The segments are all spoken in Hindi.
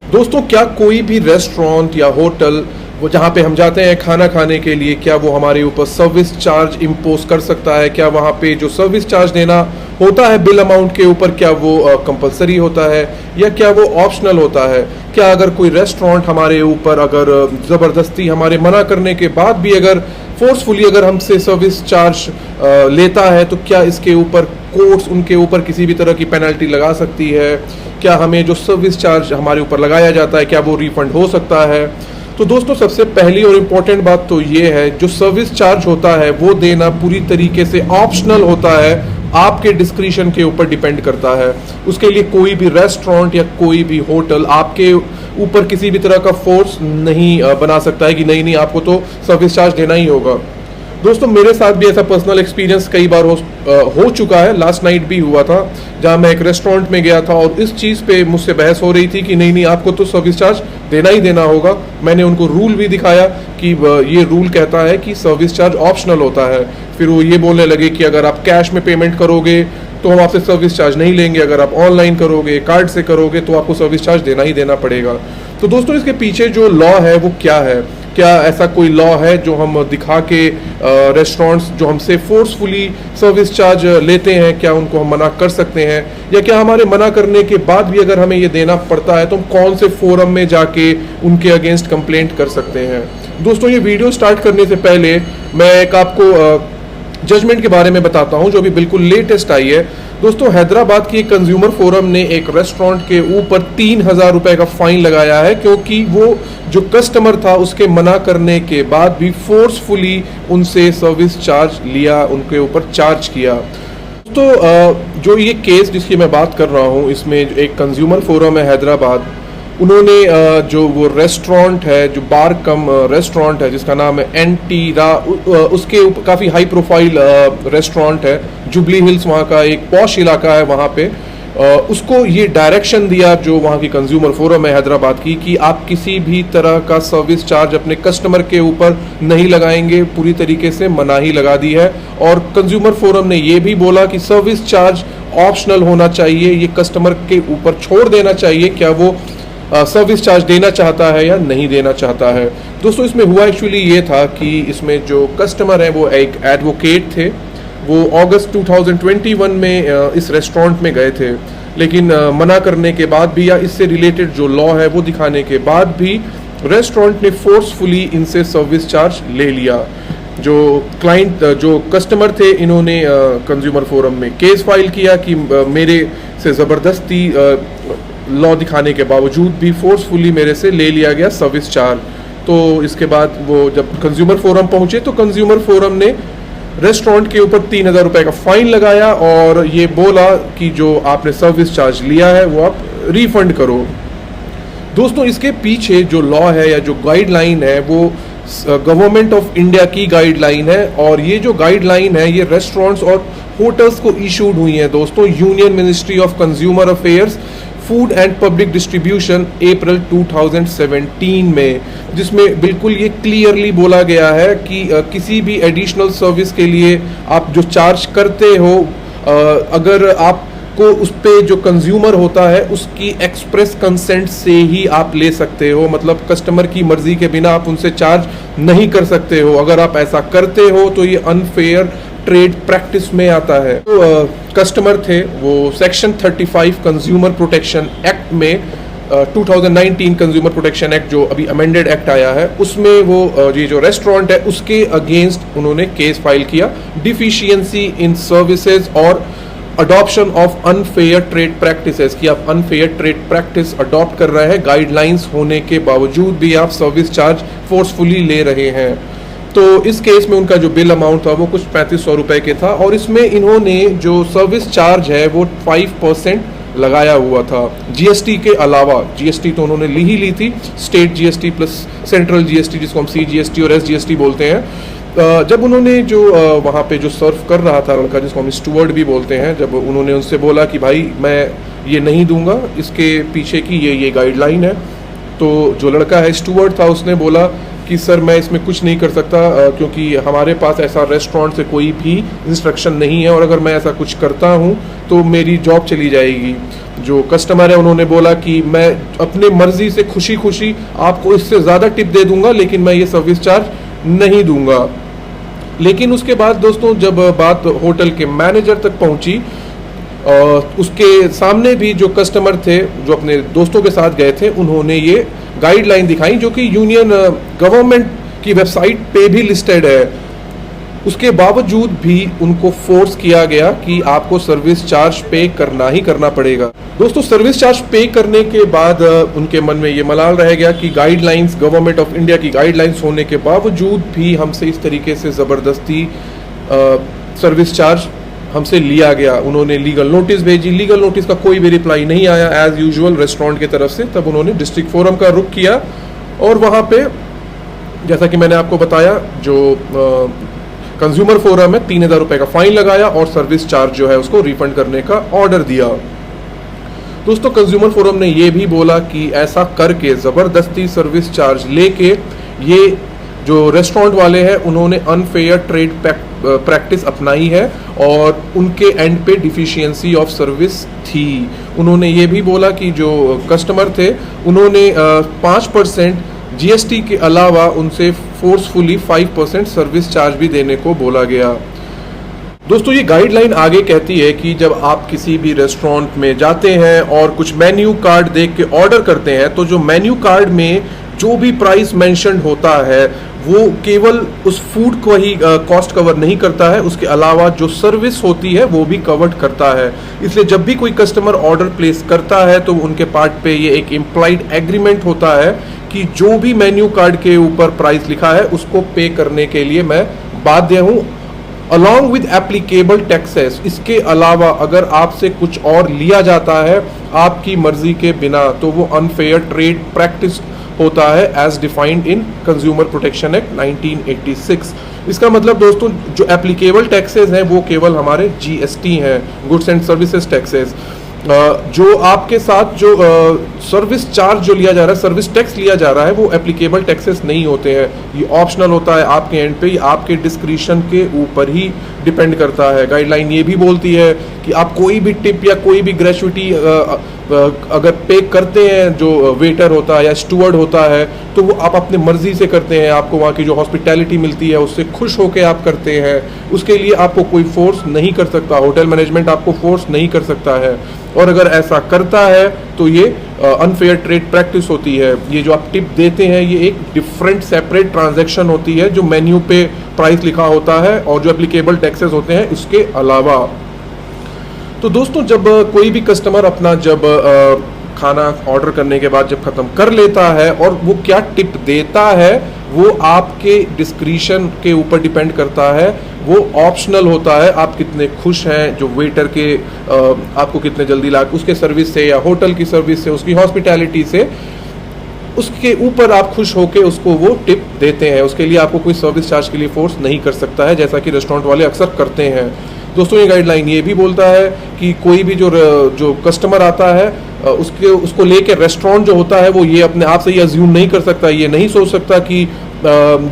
दोस्तों, क्या कोई भी रेस्टोरेंट या होटल वो जहाँ पे हम जाते हैं खाना खाने के लिए, क्या वो हमारे ऊपर सर्विस चार्ज इम्पोज कर सकता है? क्या वहाँ पे जो सर्विस चार्ज देना होता है बिल अमाउंट के ऊपर, क्या वो कंपलसरी होता है या क्या वो ऑप्शनल होता है? क्या अगर कोई रेस्टोरेंट हमारे ऊपर अगर ज़बरदस्ती हमारे मना करने के बाद भी अगर फोर्सफुली अगर हमसे सर्विस चार्ज लेता है, तो क्या इसके ऊपर कोर्ट्स उनके ऊपर किसी भी तरह की पेनल्टी लगा सकती है? क्या हमें जो सर्विस चार्ज हमारे ऊपर लगाया जाता है क्या वो रिफंड हो सकता है? तो दोस्तों, सबसे पहली और इम्पोर्टेंट बात तो ये है, जो सर्विस चार्ज होता है वो देना पूरी तरीके से ऑप्शनल होता है, आपके डिस्क्रिशन के ऊपर डिपेंड करता है। उसके लिए कोई भी रेस्टोरेंट या कोई भी होटल आपके ऊपर किसी भी तरह का फोर्स नहीं बना सकता है कि नहीं नहीं आपको तो सर्विस चार्ज देना ही होगा। दोस्तों, मेरे साथ भी ऐसा पर्सनल एक्सपीरियंस कई बार हो चुका है। लास्ट नाइट भी हुआ था, जहां मैं एक रेस्टोरेंट में गया था और इस चीज़ पे मुझसे बहस हो रही थी कि नहीं नहीं आपको तो सर्विस चार्ज देना ही देना होगा। मैंने उनको रूल भी दिखाया कि ये रूल कहता है कि सर्विस चार्ज ऑप्शनल होता है। फिर वो ये बोलने लगे कि अगर आप कैश में पेमेंट करोगे तो हम आपसे सर्विस चार्ज नहीं लेंगे, अगर आप ऑनलाइन करोगे, कार्ड से करोगे तो आपको सर्विस चार्ज देना ही देना पड़ेगा। तो दोस्तों, इसके पीछे जो लॉ है वो क्या है? क्या ऐसा कोई लॉ है जो हम दिखा के रेस्टोरेंट्स जो हमसे फोर्सफुली सर्विस चार्ज लेते हैं, क्या उनको हम मना कर सकते हैं? या क्या हमारे मना करने के बाद भी अगर हमें ये देना पड़ता है तो हम कौन से फोरम में जाके उनके अगेंस्ट कंप्लेंट कर सकते हैं? दोस्तों, ये वीडियो स्टार्ट करने से पहले मैं एक आपको जजमेंट के बारे में बताता हूं जो अभी बिल्कुल लेटेस्ट आई है। दोस्तों, हैदराबाद की एक कंज्यूमर फोरम ने एक रेस्टोरेंट के ऊपर 3,000 रुपए का फाइन लगाया है, क्योंकि वो जो कस्टमर था उसके मना करने के बाद भी फोर्सफुली उनसे सर्विस चार्ज लिया, उनके ऊपर चार्ज किया। तो जो ये केस जिसकी मैं बात कर रहा हूँ, इसमें एक कंज्यूमर फोरम है हैदराबाद, उन्होंने जो वो रेस्टोरेंट है, जो बार कम रेस्टोरेंट है जिसका नाम है एंटीरा, उसके ऊपर काफ़ी हाई प्रोफाइल रेस्टोरेंट है, जुबली हिल्स वहाँ का एक पॉश इलाका है, वहाँ पे उसको ये डायरेक्शन दिया जो वहाँ की कंज्यूमर फोरम है हैदराबाद की, कि आप किसी भी तरह का सर्विस चार्ज अपने कस्टमर के ऊपर नहीं लगाएंगे, पूरी तरीके से मनाही लगा दी है। और कंज्यूमर फोरम ने ये भी बोला कि सर्विस चार्ज ऑप्शनल होना चाहिए, ये कस्टमर के ऊपर छोड़ देना चाहिए क्या वो सर्विस चार्ज देना चाहता है या नहीं देना चाहता है। दोस्तों, इसमें हुआ एक्चुअली ये था कि इसमें जो कस्टमर है वो एक एडवोकेट थे। वो अगस्त 2021 में इस रेस्टोरेंट में गए थे, लेकिन मना करने के बाद भी या इससे रिलेटेड जो लॉ है वो दिखाने के बाद भी रेस्टोरेंट ने फोर्सफुली इनसे सर्विस चार्ज ले लिया। जो क्लाइंट जो कस्टमर थे, इन्होंने कंज्यूमर फोरम में केस फाइल किया कि मेरे से ज़बरदस्ती लॉ दिखाने के बावजूद भी फोर्सफुली मेरे से ले लिया गया सर्विस चार्ज। तो इसके बाद वो जब कंज्यूमर फोरम पहुंचे तो कंज्यूमर फोरम ने रेस्टोरेंट के ऊपर 3,000 रुपए का फाइन लगाया और ये बोला कि जो आपने सर्विस चार्ज लिया है वो आप रिफंड करो। दोस्तों, इसके पीछे जो लॉ है या जो गाइडलाइन है वो गवर्नमेंट ऑफ इंडिया की गाइडलाइन है, और ये जो गाइडलाइन है ये रेस्टोरेंट्स और होटल्स को इशूड हुई है। दोस्तों, union ministry of consumer affairs, food and public distribution, April 2017 में, जिसमें बिल्कुल ये क्लियरली बोला गया है कि किसी भी एडिशनल सर्विस के लिए आप जो चार्ज करते हो, अगर आपको उस पे जो कंज्यूमर होता है उसकी एक्सप्रेस कंसेंट से ही आप ले सकते हो, मतलब कस्टमर की मर्जी के बिना आप उनसे चार्ज नहीं कर सकते हो। अगर आप ऐसा करते हो तो ये अनफेयर ट्रेड प्रैक्टिस में आता है। तो कस्टमर थे वो सेक्शन 35 कंज्यूमर प्रोटेक्शन एक्ट में 2019 कंज्यूमर प्रोटेक्शन एक्ट जो अभी अमेंडेड एक्ट आया है, उसमें वो ये जो रेस्टोरेंट है उसके अगेंस्ट उन्होंने केस फाइल किया, डिफिशियंसी इन सर्विसेज और adoption of unfair trade practices, कि आप अनफेयर ट्रेड प्रैक्टिस अडॉप्ट कर रहे हैं, गाइडलाइंस होने के बावजूद भी आप सर्विस चार्ज फोर्सफुली ले रहे हैं। तो इस केस में उनका जो बिल अमाउंट था वो कुछ 3500 रुपए के था, और इसमें इन्होंने जो सर्विस चार्ज है वो 5% लगाया हुआ था जीएसटी के अलावा। जीएसटी तो उन्होंने ली ही ली थी, state GST plus central GST जिसको हम सीजीएसटी और एसजीएसटी बोलते हैं। जब उन्होंने जो वहाँ पे जो सर्व कर रहा था लड़का, जिसको हम स्टूवर्ड भी बोलते हैं, जब उन्होंने उनसे बोला कि भाई मैं ये नहीं दूंगा, इसके पीछे की ये गाइडलाइन है, तो जो लड़का है स्टूवर्ड था उसने बोला कि सर मैं इसमें कुछ नहीं कर सकता, क्योंकि हमारे पास ऐसा रेस्टोरेंट से कोई भी इंस्ट्रक्शन नहीं है, और अगर मैं ऐसा कुछ करता हूँ तो मेरी जॉब चली जाएगी। जो कस्टमर है उन्होंने बोला कि मैं अपने मर्जी से खुशी खुशी आपको इससे ज़्यादा टिप दे दूंगा, लेकिन मैं ये सर्विस चार्ज नहीं दूंगा। लेकिन उसके बाद दोस्तों जब बात होटल के मैनेजर तक पहुंची, उसके सामने भी जो कस्टमर थे जो अपने दोस्तों के साथ गए थे, उन्होंने ये गाइडलाइन दिखाई जो कि यूनियन गवर्नमेंट की वेबसाइट पे भी लिस्टेड है। उसके बावजूद भी उनको फोर्स किया गया कि आपको सर्विस चार्ज पे करना ही करना पड़ेगा। दोस्तों सर्विस चार्ज पे करने के बाद उनके मन में ये मलाल रह गया कि गाइडलाइंस, गवर्नमेंट ऑफ इंडिया की गाइडलाइंस होने के बावजूद भी हमसे इस तरीके से ज़बरदस्ती सर्विस चार्ज हमसे लिया गया। उन्होंने लीगल नोटिस भेजी, लीगल नोटिस का कोई भी रिप्लाई नहीं आया एज यूजुअल रेस्टोरेंट की तरफ से। तब उन्होंने डिस्ट्रिक्ट फोरम का रुख किया और वहाँ पे जैसा कि मैंने आपको बताया जो कंज्यूमर फोरम है 3000 रुपये का फाइन लगाया और सर्विस चार्ज जो है उसको रिफंड करने का ऑर्डर दिया। दोस्तों कंज्यूमर फोरम ने ये भी बोला कि ऐसा करके ज़बरदस्ती सर्विस चार्ज लेके ये जो रेस्टोरेंट वाले हैं उन्होंने अनफेयर ट्रेड प्रैक्टिस अपनाई है और उनके एंड पे डिफिशियंसी ऑफ सर्विस थी। उन्होंने ये भी बोला कि जो कस्टमर थे उन्होंने 5% जीएसटी के अलावा उनसे फोर्सफुली 5% सर्विस चार्ज भी देने को बोला गया। दोस्तों ये गाइडलाइन आगे कहती है कि जब आप किसी भी रेस्टोरेंट में जाते हैं और कुछ मेन्यू कार्ड देख के ऑर्डर करते हैं तो जो मेन्यू कार्ड में जो भी प्राइस मेंशन होता है वो केवल उस फूड को ही कॉस्ट कवर नहीं करता है, उसके अलावा जो सर्विस होती है वो भी कवर करता है। इसलिए जब भी कोई कस्टमर ऑर्डर प्लेस करता है तो उनके पार्ट पे ये एक इम्प्लाइड एग्रीमेंट होता है कि जो भी मेन्यू कार्ड के ऊपर प्राइस लिखा है उसको पे करने के लिए मैं बाध्य हूँ अलॉन्ग विद एप्लीकेबल टैक्सेस। इसके अलावा अगर आपसे कुछ और लिया जाता है आपकी मर्जी के बिना तो वो अनफेयर ट्रेड प्रैक्टिस होता है as defined in consumer protection act 1986। इसका मतलब दोस्तों जो एप्लीकेबल टैक्सेस हैं वो केवल हमारे जीएसटी हैं, गुड्स एंड सर्विसेज टैक्सेस। जो आपके साथ जो सर्विस चार्ज जो लिया जा रहा है, सर्विस टैक्स लिया जा रहा है, वो एप्लीकेबल टैक्सेस नहीं होते हैं। ये ऑप्शनल होता है आपके एंड पे, आपके डिस्क्रिशन के ऊपर ही डिपेंड करता है। गाइडलाइन ये भी बोलती है कि आप कोई भी टिप या कोई भी ग्रेचुइटी अगर पे करते हैं, जो वेटर होता है या स्टूवर्ड होता है, तो वो आप अपने मर्जी से करते हैं। आपको वहाँ की जो हॉस्पिटैलिटी मिलती है उससे खुश होकर आप करते हैं, उसके लिए आपको कोई फोर्स नहीं कर सकता, होटल मैनेजमेंट आपको फोर्स नहीं कर सकता है। और अगर ऐसा करता है तो ये अनफेयर ट्रेड प्रैक्टिस होती है। ये जो आप टिप देते हैं ये एक डिफरेंट सेपरेट ट्रांजैक्शन होती है जो मेन्यू पे प्राइस लिखा होता है और जो एप्लीकेबल टैक्सेस होते हैं इसके अलावा। तो दोस्तों जब कोई भी कस्टमर अपना जब खाना ऑर्डर करने के बाद जब ख़त्म कर लेता है और वो क्या टिप देता है वो आपके डिस्क्रिशन के ऊपर डिपेंड करता है, वो ऑप्शनल होता है। आप कितने खुश हैं जो वेटर के आपको कितने जल्दी ला उसके सर्विस से या होटल की सर्विस से, उसकी हॉस्पिटैलिटी से, उसके ऊपर आप खुश होके उसको वो टिप देते हैं। उसके लिए आपको कोई सर्विस चार्ज के लिए फोर्स नहीं कर सकता है जैसा कि रेस्टोरेंट वाले अक्सर करते हैं। दोस्तों ये गाइडलाइन ये भी बोलता है कि कोई भी जो कस्टमर आता है उसको लेके रेस्टोरेंट जो होता है वो ये अपने आप से ये अज्यूम नहीं कर सकता, ये नहीं सोच सकता कि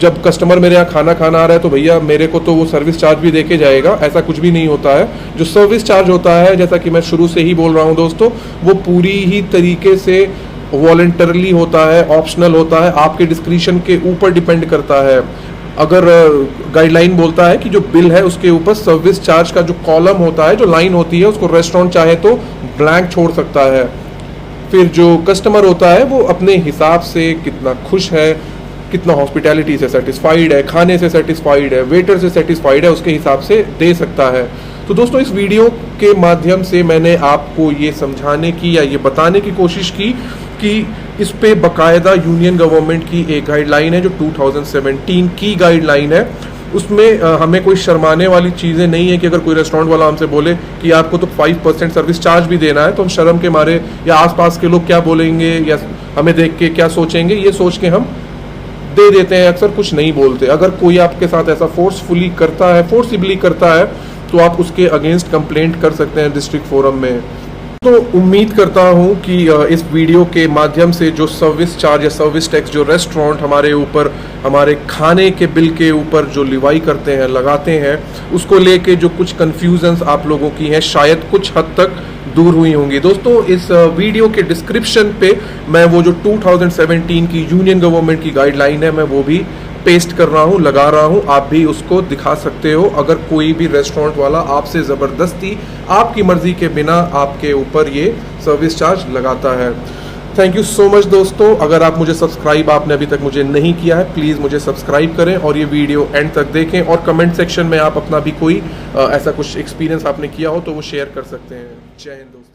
जब कस्टमर मेरे यहाँ खाना खाना आ रहा है तो भैया मेरे को तो वो सर्विस चार्ज भी देके जाएगा। ऐसा कुछ भी नहीं होता है। जो सर्विस चार्ज होता है, जैसा कि मैं शुरू से ही बोल रहा हूँ दोस्तों, वो पूरी ही तरीके से वॉलंटरली होता है, ऑप्शनल होता है, आपके डिस्क्रिशन के ऊपर डिपेंड करता है। अगर गाइडलाइन बोलता है कि जो बिल है उसके ऊपर सर्विस चार्ज का जो कॉलम होता है, जो लाइन होती है, उसको रेस्टोरेंट चाहे तो ब्लैंक छोड़ सकता है। फिर जो कस्टमर होता है वो अपने हिसाब से कितना खुश है, कितना हॉस्पिटैलिटी से सेटिस्फाइड है, खाने से सेटिस्फाइड है, वेटर से सेटिस्फाइड है, उसके हिसाब से दे सकता है। तो दोस्तों इस वीडियो के माध्यम से मैंने आपको ये समझाने की या ये बताने की कोशिश की कि इस पे बाकायदा यूनियन गवर्नमेंट की एक गाइडलाइन है जो 2017 की गाइडलाइन है। उसमें हमें कोई शर्माने वाली चीज़ें नहीं है कि अगर कोई रेस्टोरेंट वाला हमसे बोले कि आपको तो 5% सर्विस चार्ज भी देना है तो हम शर्म के मारे या आसपास के लोग क्या बोलेंगे या हमें देख के क्या सोचेंगे, ये सोच के हम दे देते हैं, अक्सर कुछ नहीं बोलते। अगर कोई आपके साथ ऐसा फोर्सफुली करता है, फोर्सिबली करता है, तो आप उसके अगेंस्ट कंप्लेंट कर सकते हैं डिस्ट्रिक्ट फोरम में। तो उम्मीद करता हूं कि इस वीडियो के माध्यम से जो सर्विस चार्ज या सर्विस टैक्स जो रेस्टोरेंट हमारे ऊपर, हमारे खाने के बिल के ऊपर जो लिवाई करते हैं, लगाते हैं, उसको लेके जो कुछ कन्फ्यूजन्स आप लोगों की हैं शायद कुछ हद तक दूर हुई होंगी। दोस्तों इस वीडियो के डिस्क्रिप्शन पे मैं वो जो 2017 की यूनियन गवर्नमेंट की गाइडलाइन है मैं वो भी पेस्ट कर रहा हूँ, लगा रहा हूँ, आप भी उसको दिखा सकते हो। अगर कोई भी रेस्टोरेंट वाला आपसे ज़बरदस्ती आपकी मर्जी के बिना आपके ऊपर ये सर्विस चार्ज लगाता है। थैंक यू सो मच दोस्तों। अगर आप मुझे सब्सक्राइब आपने अभी तक मुझे नहीं किया है, प्लीज़ मुझे सब्सक्राइब करें और ये वीडियो एंड तक देखें, और कमेंट सेक्शन में आप अपना भी कोई ऐसा कुछ एक्सपीरियंस आपने किया हो तो वो शेयर कर सकते हैं। जय हिंद दोस्तों।